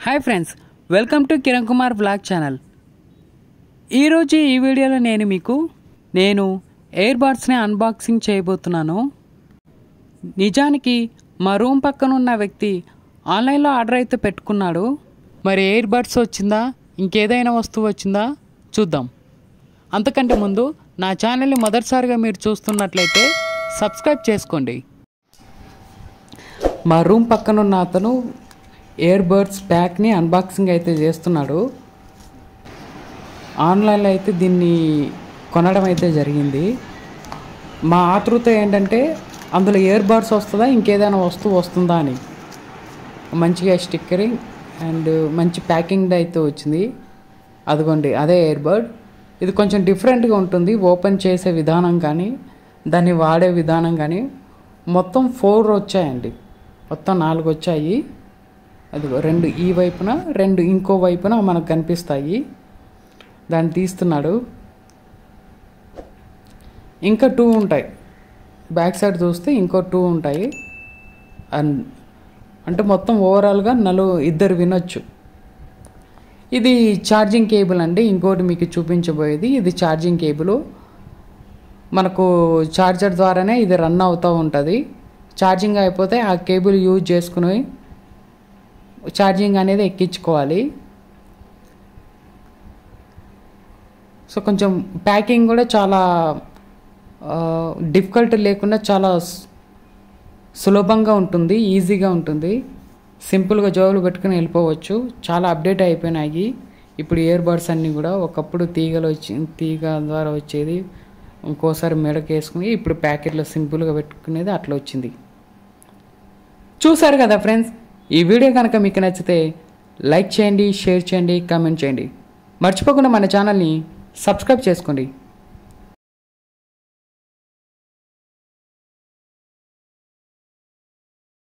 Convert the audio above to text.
Hi friends, welcome to Kiran Kumar vlog channel. ఈరోజు ఈ వీడియోలో నేను ఎయిర్ బడ్స్ని అన్బాక్సింగ్ చేయబోతున్నాను. నిజానికి మా రూమ్ పక్కన ఉన్న వ్యక్తి ఆన్లైన్లో ఆర్డర్ అయితే పెట్టుకున్నాడు. మరి ఎయిర్ బడ్స్ వచ్చిందా, ఇంకేదైనా వస్తువు వచ్చిందా చూద్దాం. అంతకంటే ముందు నా ఛానల్ని మొదటిసారిగా మీరు చూస్తున్నట్లయితే సబ్స్క్రైబ్ చేసుకోండి. మా రూమ్ పక్కన ఉన్న అతను ఎయిర్ బడ్స్ ప్యాక్ని అన్బాక్సింగ్ అయితే చేస్తున్నాడు. ఆన్లైన్లో అయితే దీన్ని కొనడం అయితే జరిగింది. మా ఆతృత ఏంటంటే అందులో ఇయర్ బడ్స్ వస్తుందా, ఇంకేదైనా వస్తువు వస్తుందా అని. మంచిగా స్టిక్కరింగ్ అండ్ మంచి ప్యాకింగ్ అయితే వచ్చింది. అదిగోండి, అదే ఇయర్ బడ్. ఇది కొంచెం డిఫరెంట్గా ఉంటుంది. ఓపెన్ చేసే విధానం కానీ దాన్ని వాడే విధానం కానీ. మొత్తం 4 వచ్చాయండి, మొత్తం 4 వచ్చాయి. అదిగో 2 ఈ వైపున, 2 ఇంకో వైపున మనకు కనిపిస్తాయి. దాన్ని తీస్తున్నాడు. ఇంకా 2 ఉంటాయి. బ్యాక్ సైడ్ చూస్తే ఇంకో 2 ఉంటాయి. అంటే మొత్తం ఓవరాల్గా 2 వినొచ్చు. ఇది ఛార్జింగ్ కేబుల్ అండి. ఇంకోటి మీకు చూపించబోయేది ఇది ఛార్జింగ్ కేబుల్. మనకు ఛార్జర్ ద్వారానే ఇది రన్ అవుతూ ఉంటుంది. ఛార్జింగ్ అయిపోతే ఆ కేబుల్ యూజ్ చేసుకుని ఛార్జింగ్ అనేది ఎక్కించుకోవాలి. సో కొంచెం ప్యాకింగ్ కూడా చాలా డిఫికల్ట్ లేకుండా చాలా సులభంగా ఉంటుంది, ఈజీగా ఉంటుంది. సింపుల్గా జోబులు పెట్టుకుని వెళ్ళిపోవచ్చు. చాలా అప్డేట్ అయిపోయినాయి ఇప్పుడు ఇయర్ బడ్స్ అన్నీ కూడా. ఒకప్పుడు తీగ ద్వారా వచ్చేది, ఇంకోసారి మెడకు వేసుకుని ఇప్పుడు ప్యాకెట్లో సింపుల్గా పెట్టుకునేది అట్లా వచ్చింది. చూసారు కదా ఫ్రెండ్స్, ఈ వీడియో కనుక మీకు నచ్చితే లైక్ చేయండి, షేర్ చేయండి, కామెంట్ చేయండి. మర్చిపోకుండా మన ఛానల్ని సబ్స్క్రైబ్ చేసుకోండి.